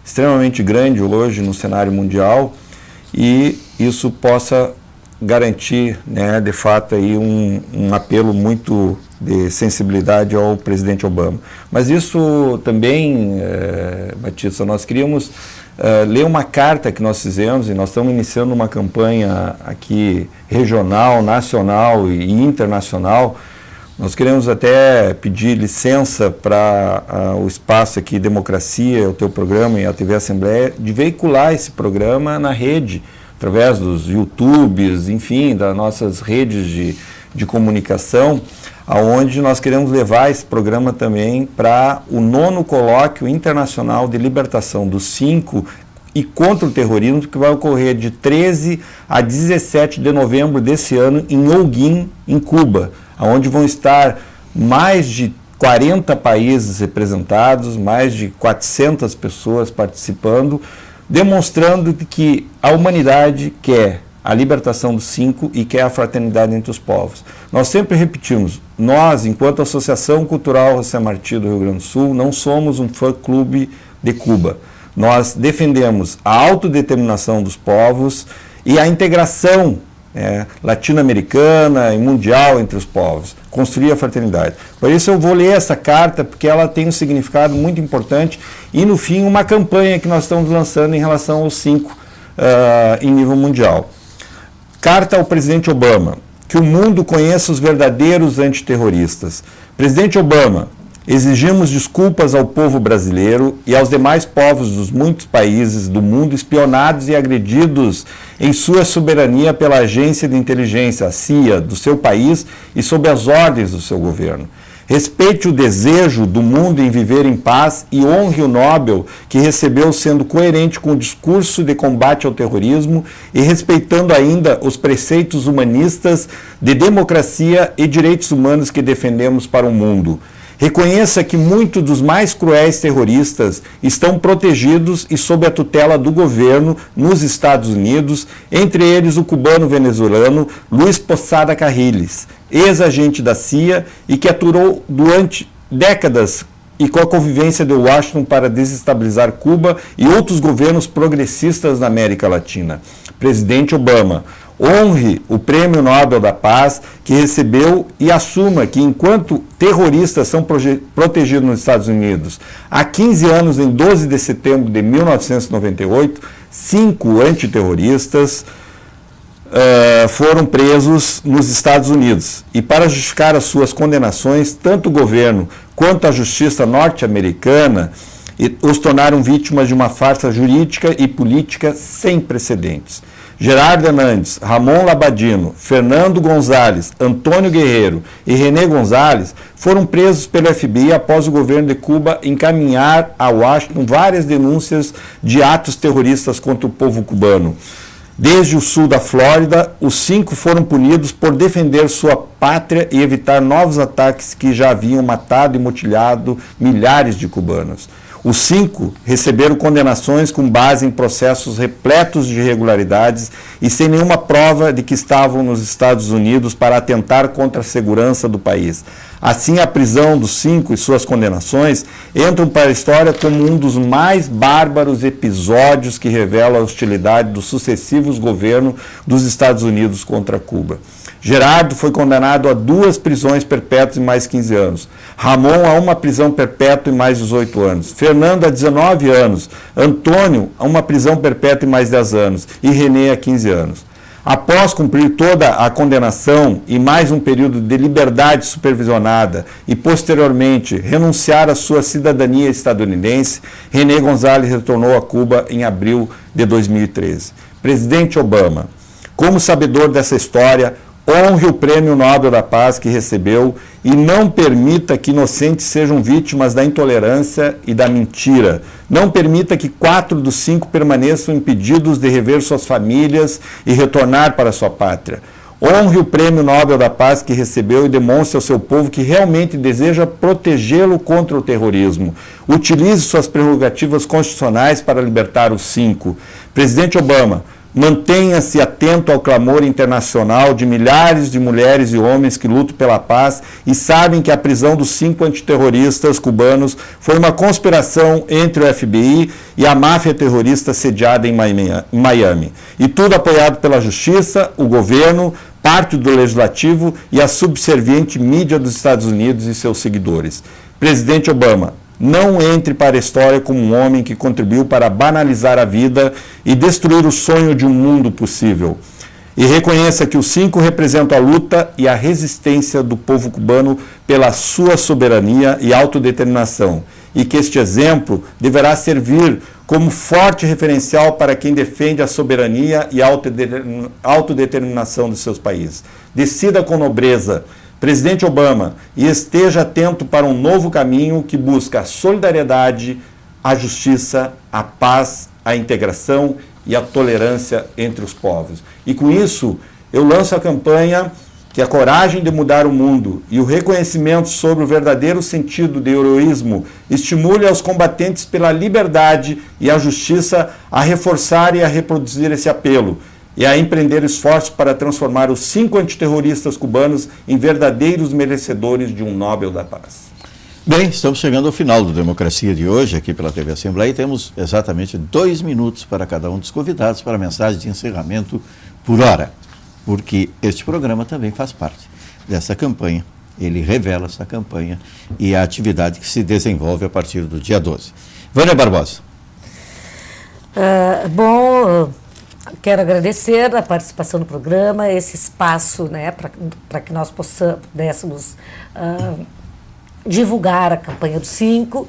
extremamente grande hoje no cenário mundial, e isso possa garantir, né, de fato, aí um apelo muito de sensibilidade ao presidente Obama. Mas isso também, Batista, nós queríamos ler uma carta que nós fizemos, e nós estamos iniciando uma campanha aqui regional, nacional e internacional. Nós queremos até pedir licença para o espaço aqui Democracia, o teu programa e a TV Assembleia, de veicular esse programa na rede, através dos YouTubes, enfim, das nossas redes de comunicação, aonde nós queremos levar esse programa também para o 9º Colóquio Internacional de Libertação dos 5 e contra o terrorismo, que vai ocorrer de 13 a 17 de novembro desse ano em Holguín, em Cuba, onde vão estar mais de 40 países representados, mais de 400 pessoas participando, demonstrando que a humanidade quer a libertação dos 5 e quer a fraternidade entre os povos. Nós sempre repetimos, nós, enquanto Associação Cultural José Martí do Rio Grande do Sul, não somos um fã-clube de Cuba. Nós defendemos a autodeterminação dos povos e a integração latino-americana e mundial entre os povos, construir a fraternidade. Por isso eu vou ler essa carta, porque ela tem um significado muito importante e, no fim, uma campanha que nós estamos lançando em relação aos 5 em nível mundial. Carta ao presidente Obama, que o mundo conheça os verdadeiros antiterroristas. Presidente Obama, exigimos desculpas ao povo brasileiro e aos demais povos dos muitos países do mundo espionados e agredidos em sua soberania pela agência de inteligência, a CIA, do seu país e sob as ordens do seu governo. Respeite o desejo do mundo em viver em paz e honre o Nobel que recebeu sendo coerente com o discurso de combate ao terrorismo e respeitando ainda os preceitos humanistas de democracia e direitos humanos que defendemos para o mundo. Reconheça que muitos dos mais cruéis terroristas estão protegidos e sob a tutela do governo nos Estados Unidos, entre eles o cubano-venezuelano Luiz Posada Carriles, ex-agente da CIA e que aturou durante décadas e com a convivência de Washington para desestabilizar Cuba e outros governos progressistas na América Latina. Presidente Obama, honre o Prêmio Nobel da Paz que recebeu e assuma que, enquanto terroristas são protegidos nos Estados Unidos há 15 anos, em 12 de setembro de 1998, 5 antiterroristas foram presos nos Estados Unidos. E para justificar as suas condenações, tanto o governo quanto a justiça norte-americana os tornaram vítimas de uma farsa jurídica e política sem precedentes. Gerardo Hernandes, Ramon Labadino, Fernando Gonzalez, Antônio Guerreiro e René Gonzalez foram presos pelo FBI após o governo de Cuba encaminhar a Washington várias denúncias de atos terroristas contra o povo cubano. Desde o sul da Flórida, os 5 foram punidos por defender sua pátria e evitar novos ataques que já haviam matado e mutilado milhares de cubanos. Os 5 receberam condenações com base em processos repletos de irregularidades e sem nenhuma prova de que estavam nos Estados Unidos para atentar contra a segurança do país. Assim, a prisão dos 5 e suas condenações entram para a história como um dos mais bárbaros episódios que revela a hostilidade dos sucessivos governos dos Estados Unidos contra Cuba. Gerardo foi condenado a 2 prisões perpétuas e mais 15 anos. Ramon a 1 prisão perpétua e mais 18 anos. Fernando a 19 anos. Antônio a 1 prisão perpétua e mais 10 anos. E René a 15 anos. Após cumprir toda a condenação e mais um período de liberdade supervisionada e, posteriormente, renunciar à sua cidadania estadunidense, René Gonzalez retornou a Cuba em abril de 2013. Presidente Obama, como sabedor dessa história, honre o Prêmio Nobel da Paz que recebeu e não permita que inocentes sejam vítimas da intolerância e da mentira. Não permita que 4 dos 5 permaneçam impedidos de rever suas famílias e retornar para sua pátria. Honre o Prêmio Nobel da Paz que recebeu e demonstre ao seu povo que realmente deseja protegê-lo contra o terrorismo. Utilize suas prerrogativas constitucionais para libertar os 5. Presidente Obama, mantenha-se atento ao clamor internacional de milhares de mulheres e homens que lutam pela paz e sabem que a prisão dos 5 antiterroristas cubanos foi uma conspiração entre o FBI e a máfia terrorista sediada em Miami. E tudo apoiado pela justiça, o governo, parte do legislativo e a subserviente mídia dos Estados Unidos e seus seguidores. Presidente Obama, não entre para a história como um homem que contribuiu para banalizar a vida e destruir o sonho de um mundo possível. E reconheça que os 5 representam a luta e a resistência do povo cubano pela sua soberania e autodeterminação. E que este exemplo deverá servir como forte referencial para quem defende a soberania e a autodeterminação de seus países. Decida com nobreza, Presidente Obama, e esteja atento para um novo caminho que busca a solidariedade, a justiça, a paz, a integração e a tolerância entre os povos. E com isso, eu lanço a campanha que a coragem de mudar o mundo e o reconhecimento sobre o verdadeiro sentido de heroísmo estimule aos combatentes pela liberdade e a justiça a reforçar e a reproduzir esse apelo e a empreender esforços para transformar os 5 antiterroristas cubanos em verdadeiros merecedores de um Nobel da Paz. Bem, estamos chegando ao final do Democracia de hoje, aqui pela TV Assembleia, e temos exatamente 2 minutos para cada um dos convidados para a mensagem de encerramento por hora, porque este programa também faz parte dessa campanha. Ele revela essa campanha e a atividade que se desenvolve a partir do dia 12. Vânia Barbosa. Quero agradecer a participação no programa, esse espaço, né, para que nós pudéssemos divulgar a campanha do 5.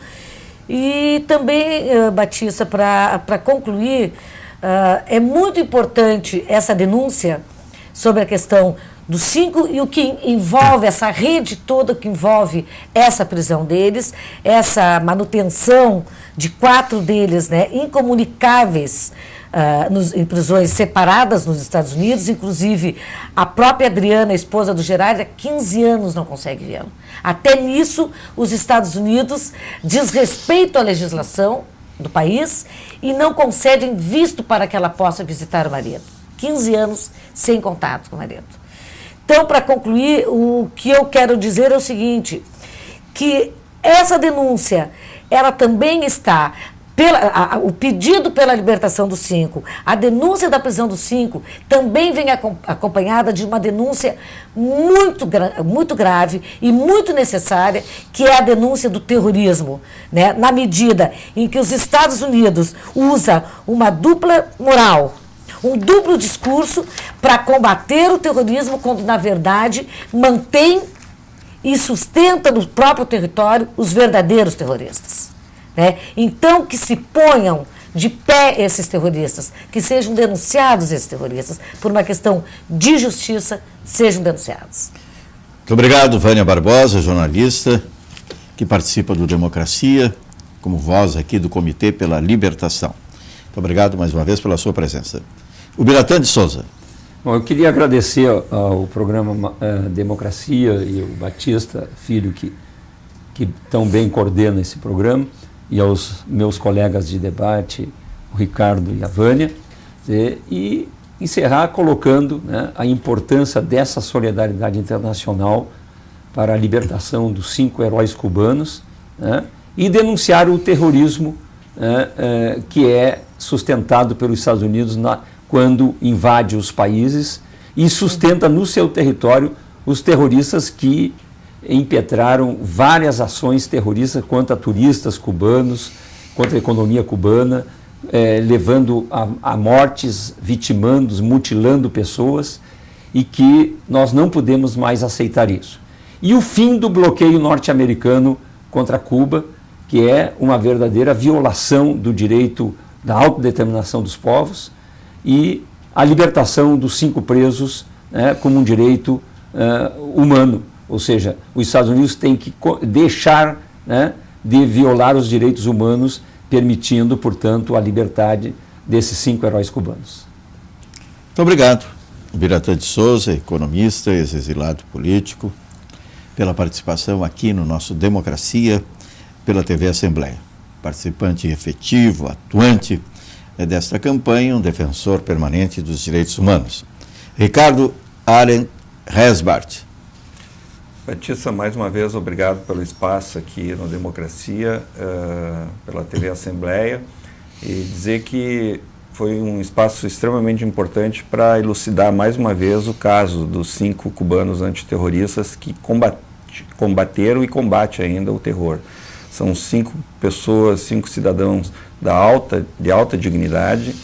E também, Batista, para concluir, é muito importante essa denúncia sobre a questão do 5 e o que envolve essa rede toda que envolve essa prisão deles, essa manutenção de 4 deles, né, incomunicáveis em prisões separadas nos Estados Unidos. Inclusive a própria Adriana, a esposa do Gerardo, há 15 anos não consegue vê-lo. Até nisso os Estados Unidos desrespeitam a legislação do país e não concedem visto para que ela possa visitar o marido. 15 anos sem contato com o marido. Então, para concluir, o que eu quero dizer é o seguinte, que essa denúncia, ela também está, o pedido pela libertação dos 5, a denúncia da prisão dos 5, também vem acompanhada de uma denúncia muito grave e muito necessária, que é a denúncia do terrorismo, né? Na medida em que os Estados Unidos usam uma dupla moral, um duplo discurso para combater o terrorismo, quando, na verdade, mantém e sustenta no próprio território os verdadeiros terroristas, né? Então, que se ponham de pé esses terroristas, que sejam denunciados esses terroristas, por uma questão de justiça, sejam denunciados. Muito obrigado, Vânia Barbosa, jornalista, que participa do Democracia, como voz aqui do Comitê pela Libertação. Muito obrigado mais uma vez pela sua presença. O Biratã de Souza. Bom, eu queria agradecer ao programa Democracia e ao Batista Filho, que tão bem coordena esse programa, e aos meus colegas de debate, o Ricardo e a Vânia, e encerrar colocando, né, a importância dessa solidariedade internacional para a libertação dos 5 heróis cubanos, né, e denunciar o terrorismo que é sustentado pelos Estados Unidos quando invade os países e sustenta no seu território os terroristas que impetraram várias ações terroristas contra turistas cubanos, contra a economia cubana, levando a mortes, vitimando, mutilando pessoas, e que nós não podemos mais aceitar isso. E o fim do bloqueio norte-americano contra Cuba, que é uma verdadeira violação do direito da autodeterminação dos povos, e a libertação dos 5 presos, né, como um direito humano. Ou seja, os Estados Unidos têm que deixar, né, de violar os direitos humanos, permitindo, portanto, a liberdade desses 5 heróis cubanos. Muito obrigado, Biratã de Souza, economista, ex-exilado político, pela participação aqui no nosso Democracia pela TV Assembleia. Participante efetivo, atuante desta campanha, um defensor permanente dos direitos humanos. Ricardo Aren Resbart. Batista, mais uma vez, obrigado pelo espaço aqui no Democracia, pela TV Assembleia, e dizer que foi um espaço extremamente importante para elucidar mais uma vez o caso dos 5 cubanos antiterroristas que combateram e combatem ainda o terror. São 5 pessoas, 5 cidadãos de alta dignidade,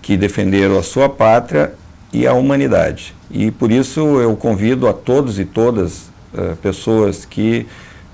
que defenderam a sua pátria e a humanidade. E por isso eu convido a todos e todas pessoas que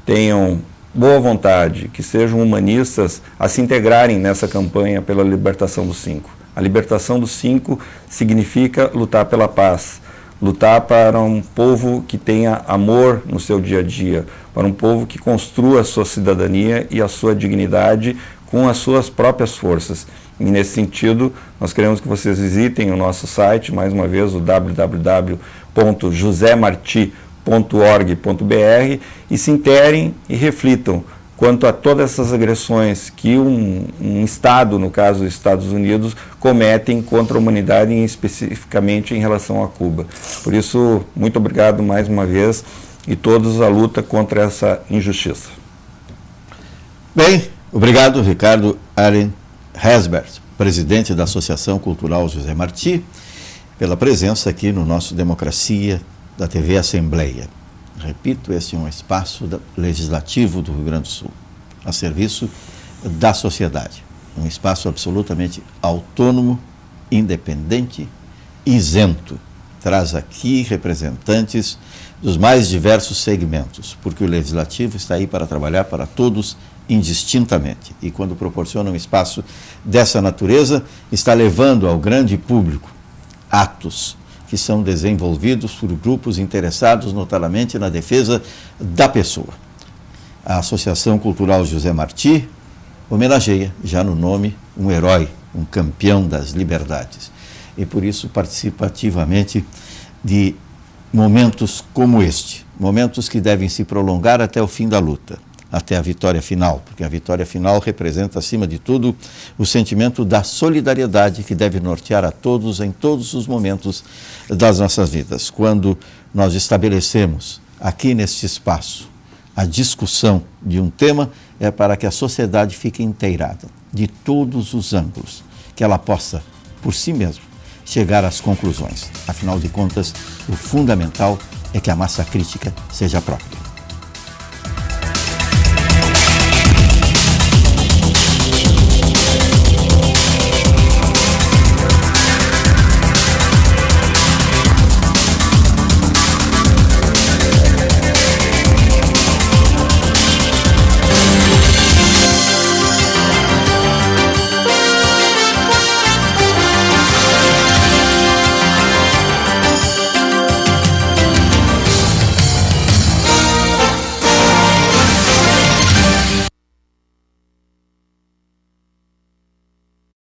tenham boa vontade, que sejam humanistas, a se integrarem nessa campanha pela libertação dos 5. A libertação dos 5 significa lutar pela paz, lutar para um povo que tenha amor no seu dia a dia, para um povo que construa a sua cidadania e a sua dignidade com as suas próprias forças. E nesse sentido, nós queremos que vocês visitem o nosso site, mais uma vez, o www.uniãosovietica.org, www.josemarti.org.br e se interem e reflitam quanto a todas essas agressões que um Estado, no caso dos Estados Unidos, cometem contra a humanidade, especificamente em relação a Cuba. Por isso, muito obrigado mais uma vez e todos à luta contra essa injustiça. Bem, obrigado, Ricardo Allen Hesbert, presidente da Associação Cultural José Marti, pela presença aqui no nosso Democracia da TV Assembleia. Repito, esse é um espaço legislativo do Rio Grande do Sul, a serviço da sociedade. Um espaço absolutamente autônomo, independente, isento. Traz aqui representantes dos mais diversos segmentos, porque o legislativo está aí para trabalhar para todos indistintamente. E quando proporciona um espaço dessa natureza, está levando ao grande público atos que são desenvolvidos por grupos interessados notadamente na defesa da pessoa. A Associação Cultural José Marti homenageia, já no nome, um herói, um campeão das liberdades. E por isso participa ativamente de momentos como este, momentos que devem se prolongar até o fim da luta, até a vitória final, porque a vitória final representa, acima de tudo, o sentimento da solidariedade que deve nortear a todos em todos os momentos das nossas vidas. Quando nós estabelecemos aqui neste espaço a discussão de um tema, é para que a sociedade fique inteirada de todos os ângulos, que ela possa, por si mesma, chegar às conclusões. Afinal de contas, o fundamental é que a massa crítica seja própria.